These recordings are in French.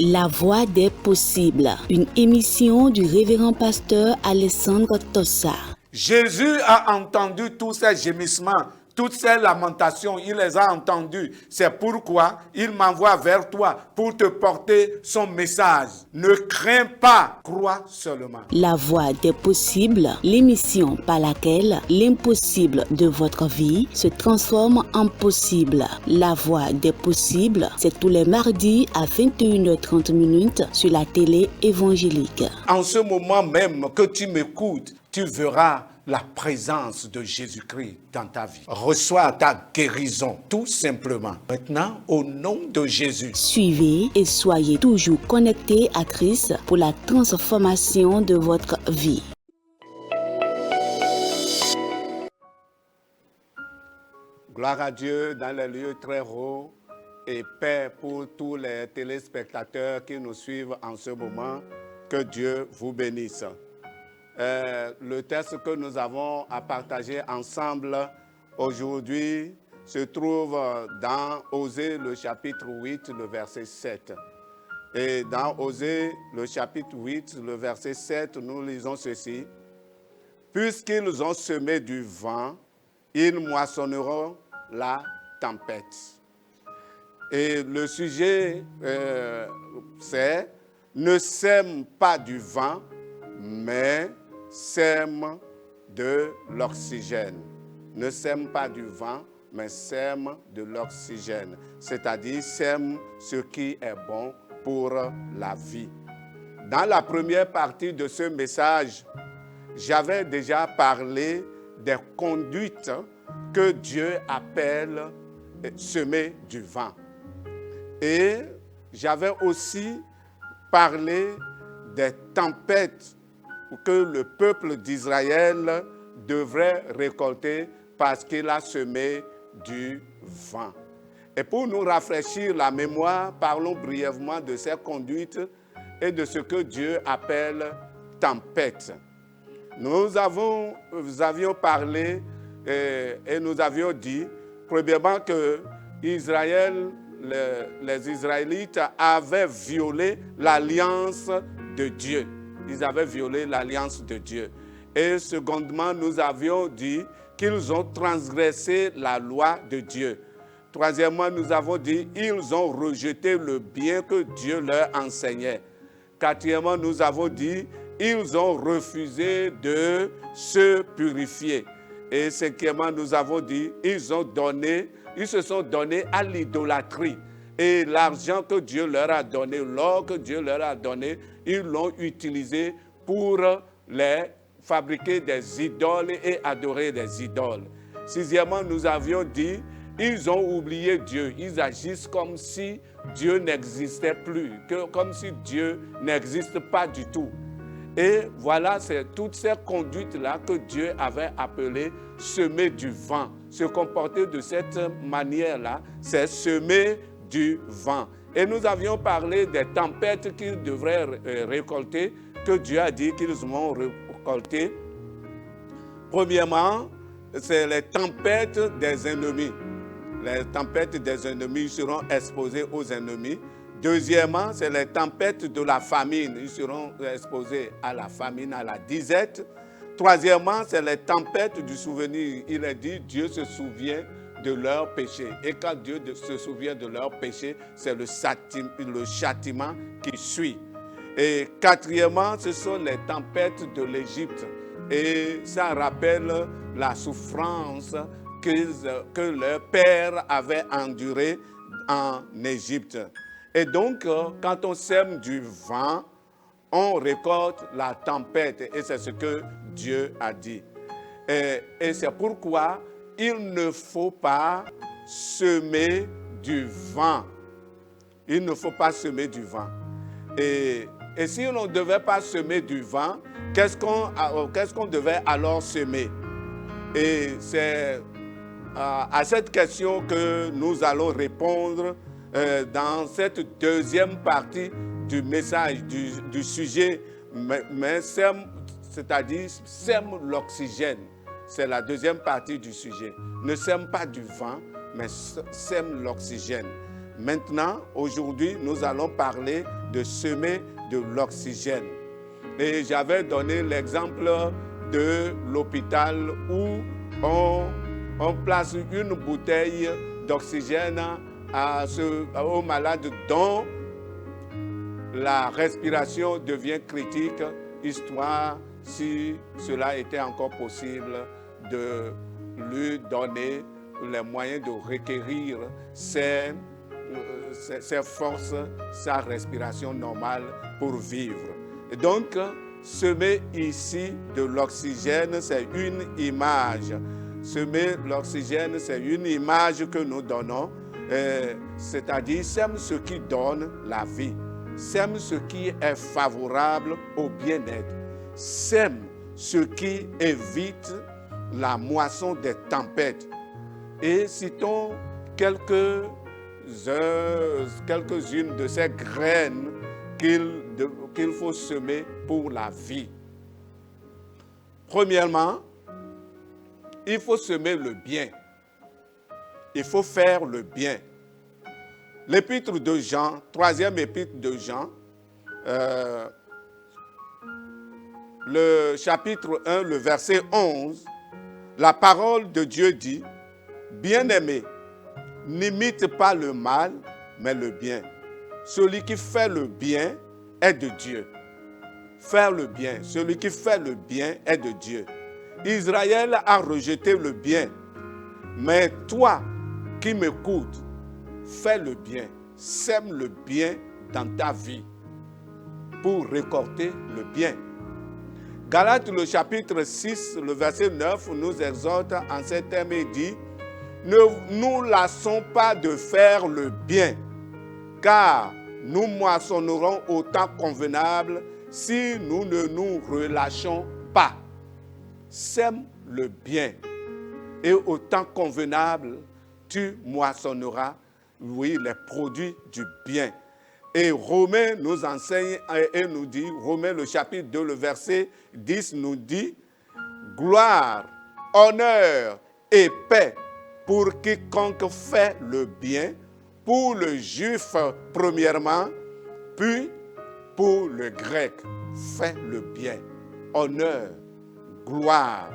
La Voix des possibles, une émission du révérend pasteur Alessandro Tossa. Jésus a entendu tous ces gémissements, toutes ces lamentations, il les a entendus. C'est pourquoi il m'envoie vers toi pour te porter son message. Ne crains pas, crois seulement. La Voix des possibles, l'émission par laquelle l'impossible de votre vie se transforme en possible. La Voix des possibles, c'est tous les mardis à 21h30 sur la télé évangélique. En ce moment même que tu m'écoutes, tu verras la présence de Jésus-Christ dans ta vie. Reçois ta guérison, tout simplement. Maintenant, au nom de Jésus. Suivez et soyez toujours connectés à Christ pour la transformation de votre vie. Gloire à Dieu dans les lieux très hauts et paix pour tous les téléspectateurs qui nous suivent en ce moment. Que Dieu vous bénisse. Le texte que nous avons à partager ensemble aujourd'hui se trouve dans Osée, le chapitre 8, le verset 7. Et dans Osée, le chapitre 8, le verset 7, nous lisons ceci. « Puisqu'ils ont semé du vent, ils moissonneront la tempête. » Et le sujet, c'est « Ne sème pas du vent, mais sème de l'oxygène. » Ne sème pas du vent, mais sème de l'oxygène. C'est-à-dire sème ce qui est bon pour la vie. Dans la première partie de ce message, j'avais déjà parlé des conduites que Dieu appelle semer du vent. Et j'avais aussi parlé des tempêtes que le peuple d'Israël devrait récolter parce qu'il a semé du vent. Et pour nous rafraîchir la mémoire, parlons brièvement de ces conduites et de ce que Dieu appelle tempête. Nous avions parlé et nous avions dit, premièrement, que Israël, les Israélites avaient violé l'alliance de Dieu. Ils avaient violé l'alliance de Dieu. Et secondement, nous avions dit qu'ils ont transgressé la loi de Dieu. Troisièmement, nous avons dit qu'ils ont rejeté le bien que Dieu leur enseignait. Quatrièmement, nous avons dit ils ont refusé de se purifier. Et cinquièmement, nous avons dit ils se sont donnés à l'idolâtrie. Et l'argent que Dieu leur a donné, l'or que Dieu leur a donné, ils l'ont utilisé pour les fabriquer des idoles et adorer des idoles. Sixièmement, nous avions dit, ils ont oublié Dieu. Ils agissent comme si Dieu n'existait plus, comme si Dieu n'existe pas du tout. Et voilà, c'est toutes ces conduites-là que Dieu avait appelées semer du vent. Se comporter de cette manière-là, c'est semer du vent. Et nous avions parlé des tempêtes qu'ils devraient récolter, que Dieu a dit qu'ils vont récolter. Premièrement, c'est les tempêtes des ennemis. Les tempêtes des ennemis seront exposées aux ennemis. Deuxièmement, c'est les tempêtes de la famine. Ils seront exposés à la famine, à la disette. Troisièmement, c'est les tempêtes du souvenir. Il est dit, Dieu se souvient de leurs péchés. Et quand Dieu se souvient de leurs péchés, c'est le châtiment qui suit. Et quatrièmement, ce sont les tempêtes de l'Égypte. Et ça rappelle la souffrance que leur père avait endurée en Égypte. Et donc, quand on sème du vent, on récolte la tempête. Et c'est ce que Dieu a dit. Et c'est pourquoi il ne faut pas semer du vent. Il ne faut pas semer du vent. Et si on ne devait pas semer du vent, qu'est-ce qu'on devait alors semer? Et c'est à cette question que nous allons répondre dans cette deuxième partie du message, du sujet, mais c'est-à-dire sème l'oxygène. C'est la deuxième partie du sujet. Ne sème pas du vent, mais sème l'oxygène. Maintenant, aujourd'hui, nous allons parler de semer de l'oxygène. Et j'avais donné l'exemple de l'hôpital où on place une bouteille d'oxygène aux malades dont la respiration devient critique, histoire, si cela était encore possible, de lui donner les moyens de requérir ses forces, sa respiration normale pour vivre. Et donc, semer ici de l'oxygène, c'est une image. Semer l'oxygène, c'est une image que nous donnons, c'est-à-dire sème ce qui donne la vie, sème ce qui est favorable au bien-être, sème ce qui évite la moisson des tempêtes. Et citons quelques-unes de ces graines qu'il faut semer pour la vie. Premièrement, il faut semer le bien. Il faut faire le bien. L'épître de Jean, 3e épître de Jean, le chapitre 1, le verset 11, la parole de Dieu dit, « Bien-aimés, n'imite pas le mal, mais le bien. Celui qui fait le bien est de Dieu. » Faire le bien, celui qui fait le bien est de Dieu. Israël a rejeté le bien, mais toi qui m'écoutes, fais le bien, sème le bien dans ta vie pour récolter le bien. Galates, le chapitre 6, le verset 9, nous exhorte en ces termes et dit, « Ne nous lassons pas de faire le bien, car nous moissonnerons au temps convenable si nous ne nous relâchons pas. » Sème le bien et au temps convenable, tu moissonneras, oui, les produits du bien. Et Romains nous enseigne et nous dit, Romains le chapitre 2, le verset 10 nous dit, « Gloire, honneur et paix pour quiconque fait le bien, pour le juif premièrement, puis pour le grec, fait le bien. Honneur, gloire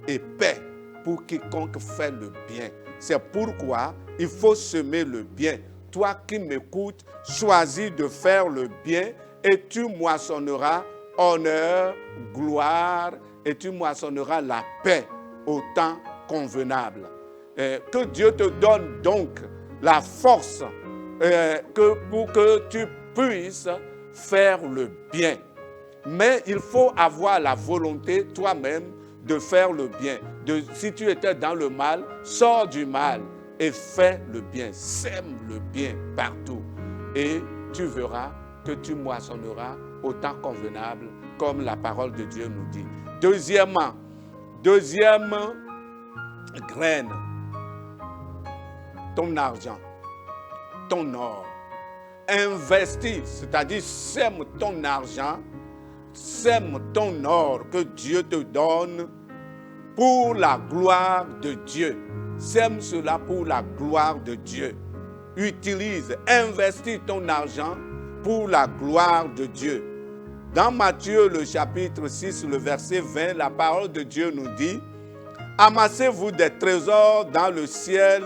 et paix pour quiconque fait le bien. » C'est pourquoi il faut semer le bien. Toi qui m'écoutes, choisis de faire le bien et tu moissonneras honneur, gloire et tu moissonneras la paix au temps convenable. Que Dieu te donne donc la force pour que tu puisses faire le bien. Mais il faut avoir la volonté toi-même de faire le bien. Si tu étais dans le mal, sors du mal et fais le bien. Sème le bien partout. Et tu verras que tu moissonneras au temps convenable, comme la parole de Dieu nous dit. Deuxième graine, ton argent, ton or. Investis, c'est-à-dire sème ton argent, sème ton or que Dieu te donne pour la gloire de Dieu. Sème cela pour la gloire de Dieu. Utilise, investis ton argent pour la gloire de Dieu. Dans Matthieu, le chapitre 6, le verset 20, la parole de Dieu nous dit, « Amassez-vous des trésors dans le ciel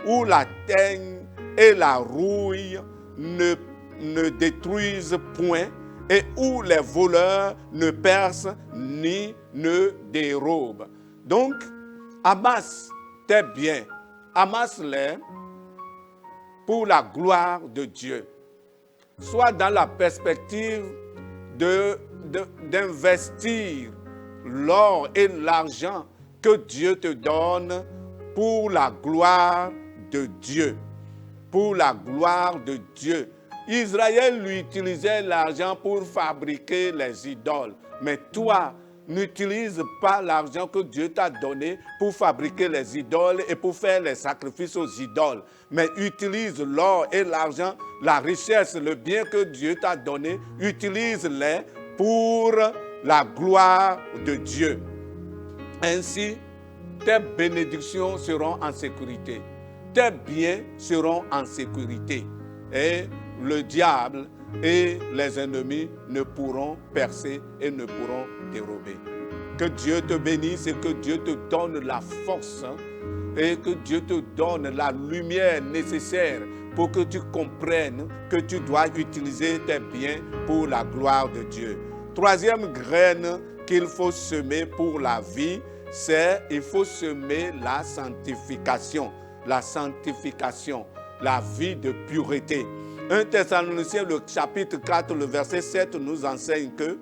où la teigne et la rouille ne détruisent point et où les voleurs ne percent ni ne dérobent. » Donc, amasse tes biens, amasse-les pour la gloire de Dieu. Sois dans la perspective d'investir l'or et l'argent que Dieu te donne pour la gloire de Dieu. Pour la gloire de Dieu. Israël lui utilisait l'argent pour fabriquer les idoles. Mais toi, n'utilise pas l'argent que Dieu t'a donné pour fabriquer les idoles et pour faire les sacrifices aux idoles. Mais utilise l'or et l'argent, la richesse, le bien que Dieu t'a donné, utilise-les pour la gloire de Dieu. Ainsi, tes bénédictions seront en sécurité. Tes biens seront en sécurité. Et le diable et les ennemis ne pourront percer et ne pourront dérober. Que Dieu te bénisse et que Dieu te donne la force et que Dieu te donne la lumière nécessaire pour que tu comprennes que tu dois utiliser tes biens pour la gloire de Dieu. Troisième graine qu'il faut semer pour la vie, c'est il faut semer la sanctification. La sanctification, la vie de pureté. 1 Thessaloniciens, le chapitre 4, le verset 7 nous enseigne que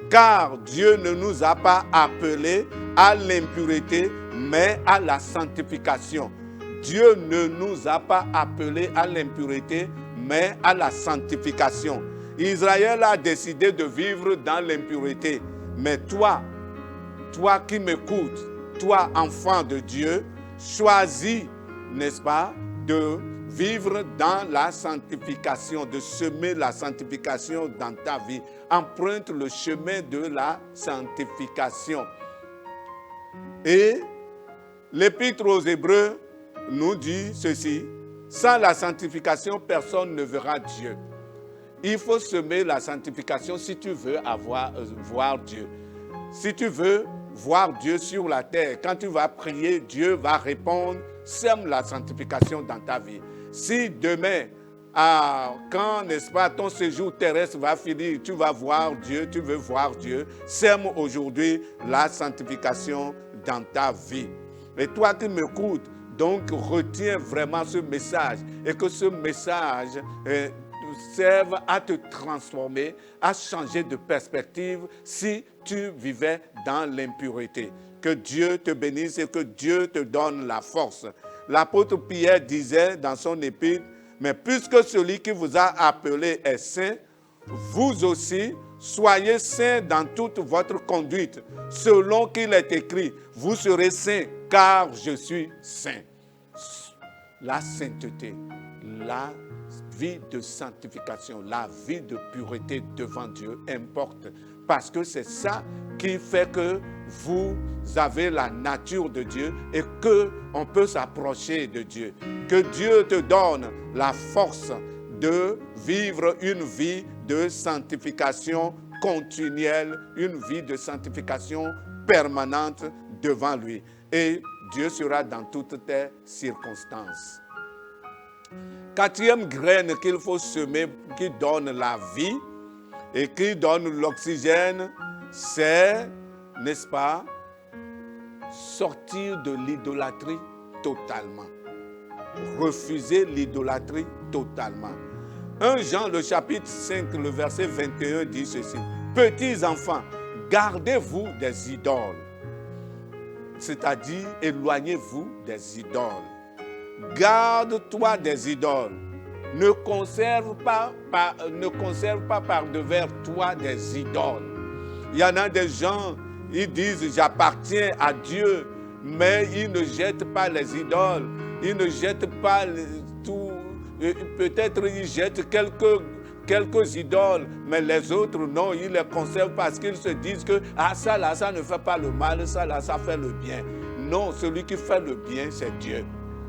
car Dieu ne nous a pas appelés à l'impureté, mais à la sanctification. Dieu ne nous a pas appelés à l'impureté, mais à la sanctification. Israël a décidé de vivre dans l'impureté. Mais toi qui m'écoutes, toi enfant de Dieu, choisis, n'est-ce pas, de vivre dans la sanctification, de semer la sanctification dans ta vie. Emprunte le chemin de la sanctification. Et l'Épître aux Hébreux nous dit ceci, sans la sanctification, personne ne verra Dieu. Il faut semer la sanctification si tu veux voir Dieu. Si tu veux voir Dieu sur la terre, quand tu vas prier, Dieu va répondre. Sème la sanctification dans ta vie. Si demain, quand, n'est-ce pas, ton séjour terrestre va finir, tu vas voir Dieu, tu veux voir Dieu, sème aujourd'hui la sanctification dans ta vie. Et toi qui m'écoutes, donc retiens vraiment ce message et que ce message serve à te transformer, à changer de perspective si tu vivais dans l'impureté. Que Dieu te bénisse et que Dieu te donne la force. L'apôtre Pierre disait dans son épître, mais puisque celui qui vous a appelé est saint, vous aussi soyez saints dans toute votre conduite, selon qu'il est écrit, vous serez saints car je suis saint. La sainteté, la vie de sanctification, la vie de pureté devant Dieu importe parce que c'est ça qui fait que vous avez la nature de Dieu et qu'on peut s'approcher de Dieu. Que Dieu te donne la force de vivre une vie de sanctification continuelle, une vie de sanctification permanente devant lui. Et Dieu sera dans toutes tes circonstances. Quatrième graine qu'il faut semer, qui donne la vie et qui donne l'oxygène, c'est, n'est-ce pas, sortir de l'idolâtrie totalement. Refuser l'idolâtrie totalement. 1 Jean, le chapitre 5, le verset 21 dit ceci. Petits enfants, gardez-vous des idoles. C'est-à-dire, éloignez-vous des idoles. Garde-toi des idoles. Ne conserve pas par devers toi des idoles. Il y en a des gens, ils disent j'appartiens à Dieu, mais ils ne jettent pas les idoles. Ils ne jettent pas tout. Peut-être ils jettent quelques idoles, mais les autres non, ils les conservent parce qu'ils se disent que ça là, ça ne fait pas le mal, ça là, ça fait le bien. Non, celui qui fait le bien, c'est Dieu.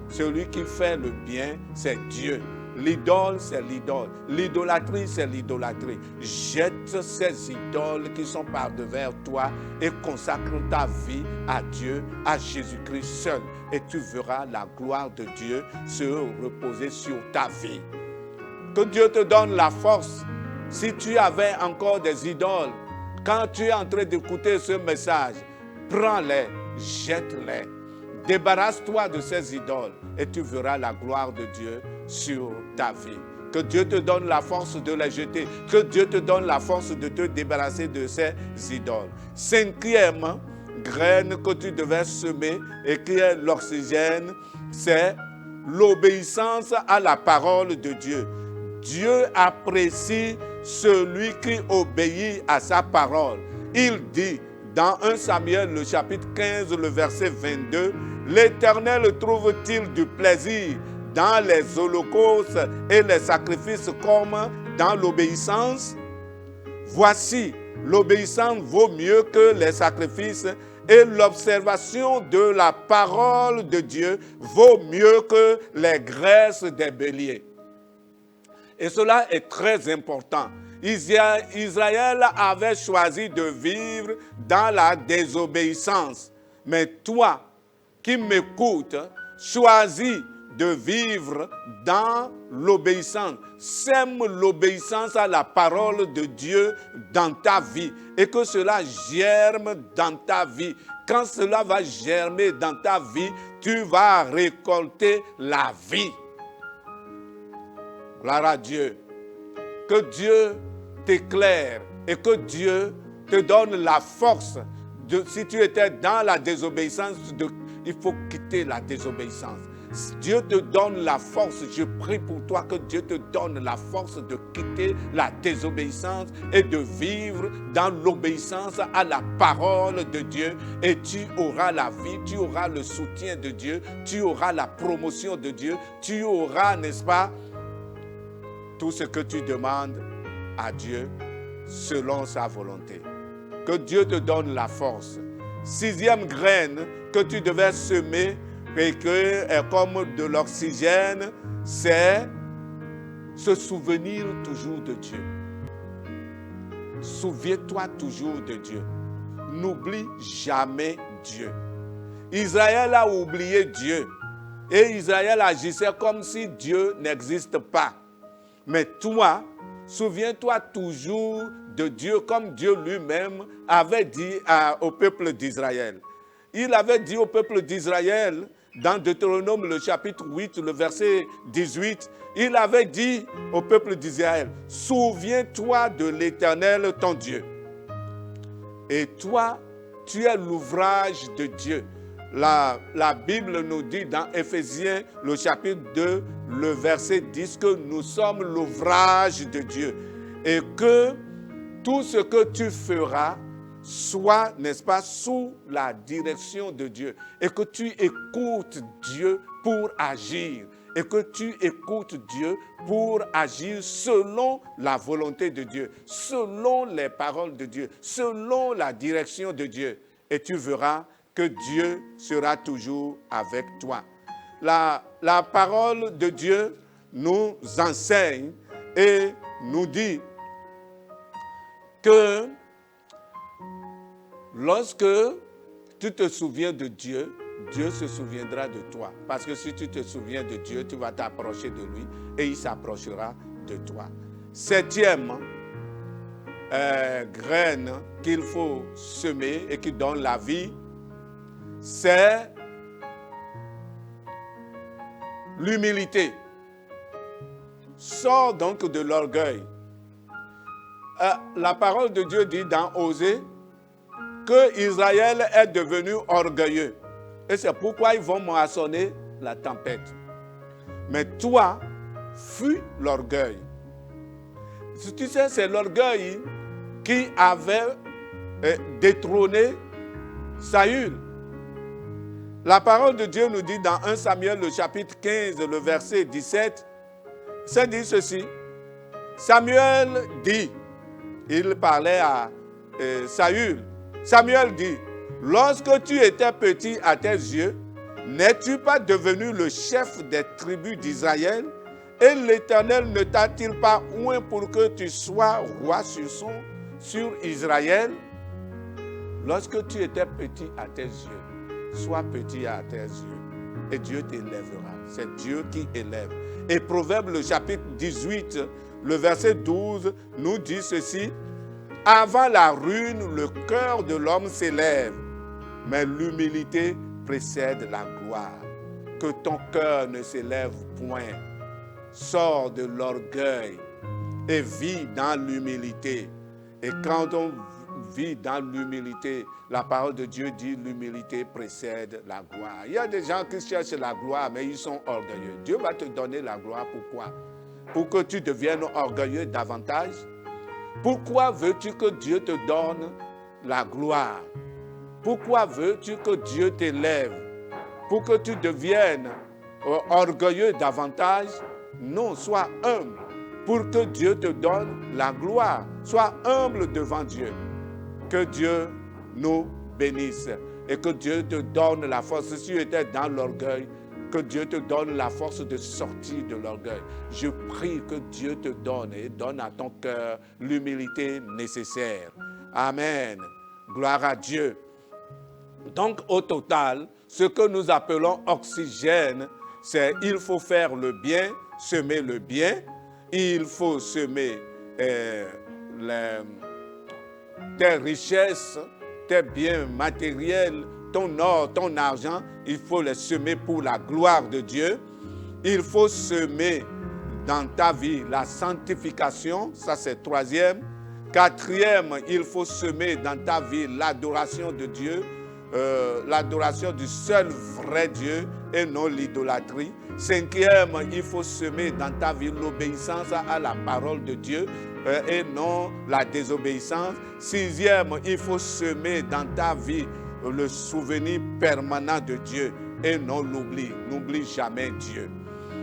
Celui qui fait le bien, c'est Dieu. L'idole, c'est l'idole. L'idolâtrie, c'est l'idolâtrie. Jette ces idoles qui sont par devers toi et consacre ta vie à Dieu, à Jésus-Christ seul. Et tu verras la gloire de Dieu se reposer sur ta vie. Que Dieu te donne la force. Si tu avais encore des idoles, quand tu es en train d'écouter ce message, prends-les, jette-les. Débarrasse-toi de ces idoles et tu verras la gloire de Dieu sur ta vie. Que Dieu te donne la force de les jeter. Que Dieu te donne la force de te débarrasser de ces idoles. Cinquième graine que tu devais semer et qui est l'oxygène, c'est l'obéissance à la parole de Dieu. Dieu apprécie celui qui obéit à sa parole. Il dit dans 1 Samuel, le chapitre 15, le verset 22, « L'Éternel trouve-t-il du plaisir dans les holocaustes et les sacrifices comme dans l'obéissance? Voici, l'obéissance vaut mieux que les sacrifices et l'observation de la parole de Dieu vaut mieux que les graisses des béliers. » Et cela est très important. Israël avait choisi de vivre dans la désobéissance. Mais toi qui m'écoutes, choisis de vivre dans l'obéissance. Sème l'obéissance à la parole de Dieu dans ta vie et que cela germe dans ta vie. Quand cela va germer dans ta vie, tu vas récolter la vie. Gloire à Dieu. Que Dieu t'éclaire et que Dieu te donne la force. Si tu étais dans la désobéissance, il faut quitter la désobéissance. Dieu te donne la force. Je prie pour toi que Dieu te donne la force de quitter la désobéissance et de vivre dans l'obéissance à la parole de Dieu. Et tu auras la vie, tu auras le soutien de Dieu, tu auras la promotion de Dieu, tu auras, n'est-ce pas, tout ce que tu demandes à Dieu selon sa volonté. Que Dieu te donne la force. 6e graine que tu devais semer et que est comme de l'oxygène, c'est se souvenir toujours de Dieu. Souviens-toi toujours de Dieu. N'oublie jamais Dieu. Israël a oublié Dieu et Israël agissait comme si Dieu n'existe pas. Mais toi, souviens-toi toujours de Dieu comme Dieu lui-même avait dit au peuple d'Israël. Il avait dit au peuple d'Israël, dans Deutéronome, le chapitre 8, le verset 18, il avait dit au peuple d'Israël, « Souviens-toi de l'Éternel, ton Dieu. Et toi, tu es l'ouvrage de Dieu. » La Bible nous dit dans Éphésiens, le chapitre 2, le verset 10, que nous sommes l'ouvrage de Dieu. Et que tout ce que tu feras soit, n'est-ce pas, sous la direction de Dieu. Et que tu écoutes Dieu pour agir. Et que tu écoutes Dieu pour agir selon la volonté de Dieu, selon les paroles de Dieu, selon la direction de Dieu. Et tu verras que Dieu sera toujours avec toi. La parole de Dieu nous enseigne et nous dit que lorsque tu te souviens de Dieu, Dieu se souviendra de toi. Parce que si tu te souviens de Dieu, tu vas t'approcher de lui et il s'approchera de toi. 7e graine qu'il faut semer et qui donne la vie, c'est l'humilité. Sors donc de l'orgueil. La parole de Dieu dit dans Osée que Israël est devenu orgueilleux. Et c'est pourquoi ils vont moissonner la tempête. Mais toi, fuis l'orgueil. Tu sais, c'est l'orgueil qui avait détrôné Saül. La parole de Dieu nous dit dans 1 Samuel, le chapitre 15, le verset 17, ça dit ceci. Samuel dit, il parlait à Saül. Samuel dit, lorsque tu étais petit à tes yeux, n'es-tu pas devenu le chef des tribus d'Israël? Et l'Éternel ne t'a-t-il pas oint pour que tu sois roi sur Israël? Lorsque tu étais petit à tes yeux, sois petit à tes yeux et Dieu t'élèvera. C'est Dieu qui élève. Et Proverbe, le chapitre 18, le verset 12, nous dit ceci. Avant la ruine, le cœur de l'homme s'élève, mais l'humilité précède la gloire. Que ton cœur ne s'élève point. Sors de l'orgueil et vis dans l'humilité. Et quand on vit dans l'humilité, la parole de Dieu dit l'humilité précède la gloire. Il y a des gens qui cherchent la gloire, mais ils sont orgueilleux. Dieu va te donner la gloire. Pourquoi? Pour que tu deviennes orgueilleux davantage. Pourquoi veux-tu que Dieu te donne la gloire? Pourquoi veux-tu que Dieu t'élève? Pour que tu deviennes orgueilleux davantage? Non, sois humble pour que Dieu te donne la gloire. Sois humble devant Dieu. Que Dieu nous bénisse et que Dieu te donne la force. Si tu étais dans l'orgueil, que Dieu te donne la force de sortir de l'orgueil. Je prie que Dieu te donne et donne à ton cœur l'humilité nécessaire. Amen. Gloire à Dieu. Donc, au total, ce que nous appelons oxygène, c'est il faut faire le bien, semer le bien, il faut semer tes richesses, tes biens matériels, ton or, ton argent, il faut les semer pour la gloire de Dieu. Il faut semer dans ta vie la sanctification, ça c'est troisième. Quatrième, il faut semer dans ta vie l'adoration de Dieu, l'adoration du seul vrai Dieu et non l'idolâtrie. Cinquième, il faut semer dans ta vie l'obéissance à la parole de Dieu et non la désobéissance. Sixième, il faut semer dans ta vie le souvenir permanent de Dieu et non l'oubli. N'oublie jamais Dieu.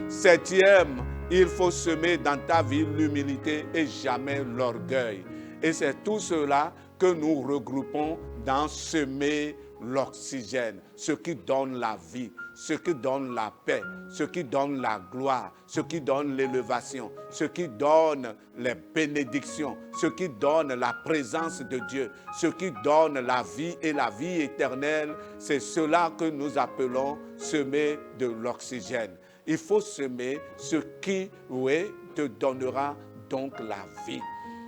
Septième, il faut semer dans ta vie l'humilité et jamais l'orgueil. Et c'est tout cela que nous regroupons dans semer l'oxygène, ce qui donne la vie, ce qui donne la paix, ce qui donne la gloire, ce qui donne l'élévation, ce qui donne les bénédictions, ce qui donne la présence de Dieu, ce qui donne la vie et la vie éternelle. C'est cela que nous appelons semer de l'oxygène. Il faut semer ce qui, oui, te donnera donc la vie.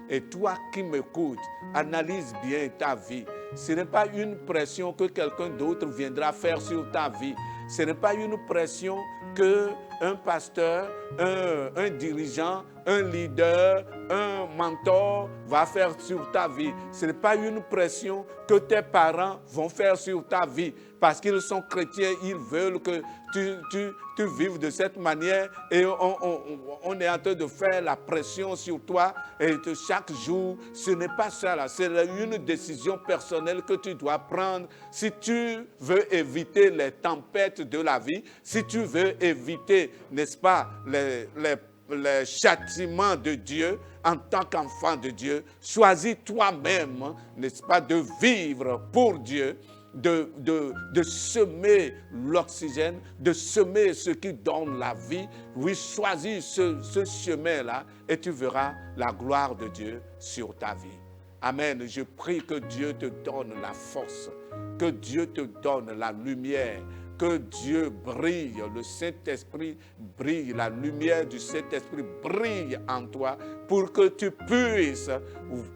Et toi qui m'écoutes, analyse bien ta vie. Ce n'est pas une pression que quelqu'un d'autre viendra faire sur ta vie. Ce n'est pas une pression qu'un pasteur, un dirigeant, un leader, un mentor va faire sur ta vie. Ce n'est pas une pression que tes parents vont faire sur ta vie. Parce qu'ils sont chrétiens, ils veulent que tu vives de cette manière et on est en train de faire la pression sur toi et chaque jour. Ce n'est pas ça là, c'est une décision personnelle que tu dois prendre si tu veux éviter les tempêtes de la vie, si tu veux éviter, n'est-ce pas, les châtiments de Dieu en tant qu'enfant de Dieu. Choisis toi-même, n'est-ce pas, de vivre pour Dieu, de semer l'oxygène, de semer ce qui donne la vie. Oui, choisis ce chemin-là et tu verras la gloire de Dieu sur ta vie. Amen. Je prie que Dieu te donne la force, que Dieu te donne la lumière, que Dieu brille, le Saint-Esprit brille, la lumière du Saint-Esprit brille en toi pour que tu puisses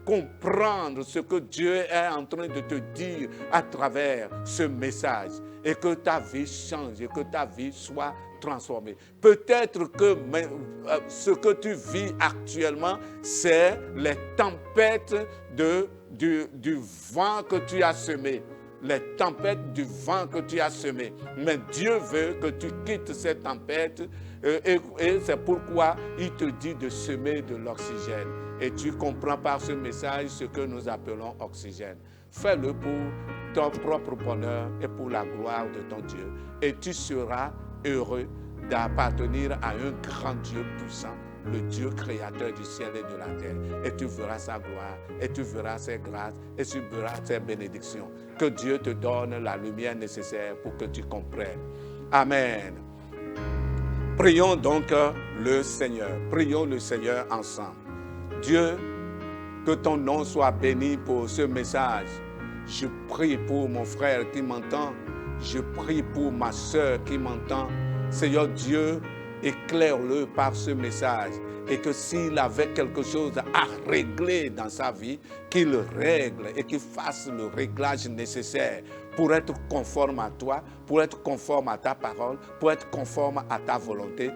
comprendre ce que Dieu est en train de te dire à travers ce message et que ta vie change et que ta vie soit transformée. Peut-être que ce que tu vis actuellement, c'est les tempêtes du vent que tu as semé. Les tempêtes du vent que tu as semé. Mais Dieu veut que tu quittes ces tempêtes et c'est pourquoi il te dit de semer de l'oxygène. Et tu comprends par ce message ce que nous appelons oxygène. Fais-le pour ton propre bonheur et pour la gloire de ton Dieu. Et tu seras heureux d'appartenir à un grand Dieu puissant, le Dieu créateur du ciel et de la terre. Et tu verras sa gloire, et tu verras ses grâces, et tu verras ses bénédictions. Que Dieu te donne la lumière nécessaire pour que tu comprennes. Amen. Prions donc le Seigneur. Prions le Seigneur ensemble. Dieu, que ton nom soit béni pour ce message. Je prie pour mon frère qui m'entend. Je prie pour ma soeur qui m'entend. Seigneur Dieu, éclaire-le par ce message et que s'il avait quelque chose à régler dans sa vie, qu'il règle et qu'il fasse le réglage nécessaire pour être conforme à toi, pour être conforme à ta parole, pour être conforme à ta volonté,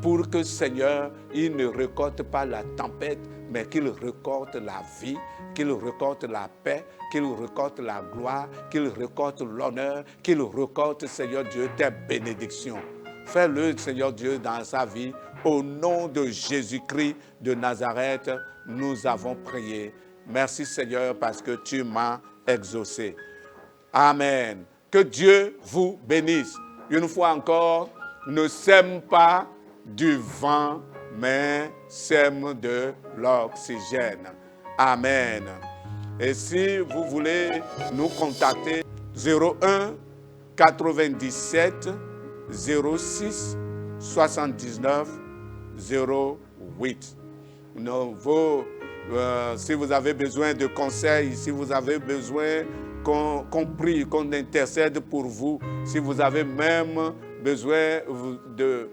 pour que, Seigneur, il ne récolte pas la tempête, mais qu'il récolte la vie, qu'il récolte la paix, qu'il récolte la gloire, qu'il récolte l'honneur, qu'il récolte, Seigneur Dieu, tes bénédictions. Fais-le, Seigneur Dieu, dans sa vie. Au nom de Jésus-Christ de Nazareth, nous avons prié. Merci, Seigneur, parce que tu m'as exaucé. Amen. Que Dieu vous bénisse. Une fois encore, ne sème pas du vent, mais sème de l'oxygène. Amen. Et si vous voulez nous contacter, 01 97 06 79 08. Si vous avez besoin de conseils, si vous avez besoin qu'on prie, qu'on intercède pour vous, si vous avez même besoin de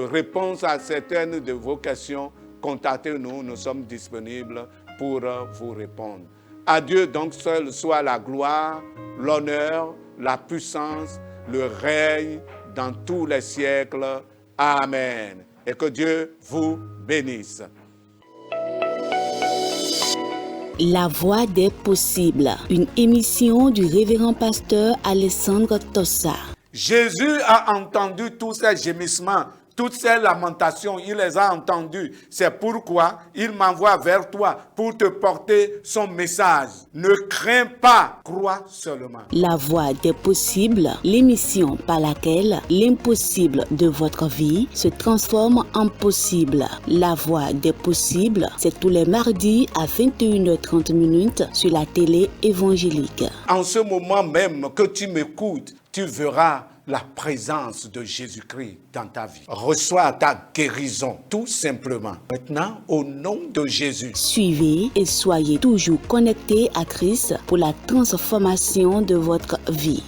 réponses à certaines de vos questions, contactez-nous, nous sommes disponibles pour vous répondre. À Dieu donc seul soit la gloire, l'honneur, la puissance, le règne dans tous les siècles. Amen. Et que Dieu vous bénisse. La voix des possibles, une émission du révérend pasteur Alessandro Tossa. Jésus a entendu tous ces gémissements, toutes ces lamentations, il les a entendus. C'est pourquoi il m'envoie vers toi pour te porter son message. Ne crains pas, crois seulement. La voix des possibles, l'émission par laquelle l'impossible de votre vie se transforme en possible. La voix des possibles, c'est tous les mardis à 21h30 sur la télé évangélique. En ce moment même que tu m'écoutes, tu verras la présence de Jésus-Christ dans ta vie. Reçois ta guérison, tout simplement. Maintenant, au nom de Jésus. Suivez et soyez toujours connectés à Christ pour la transformation de votre vie.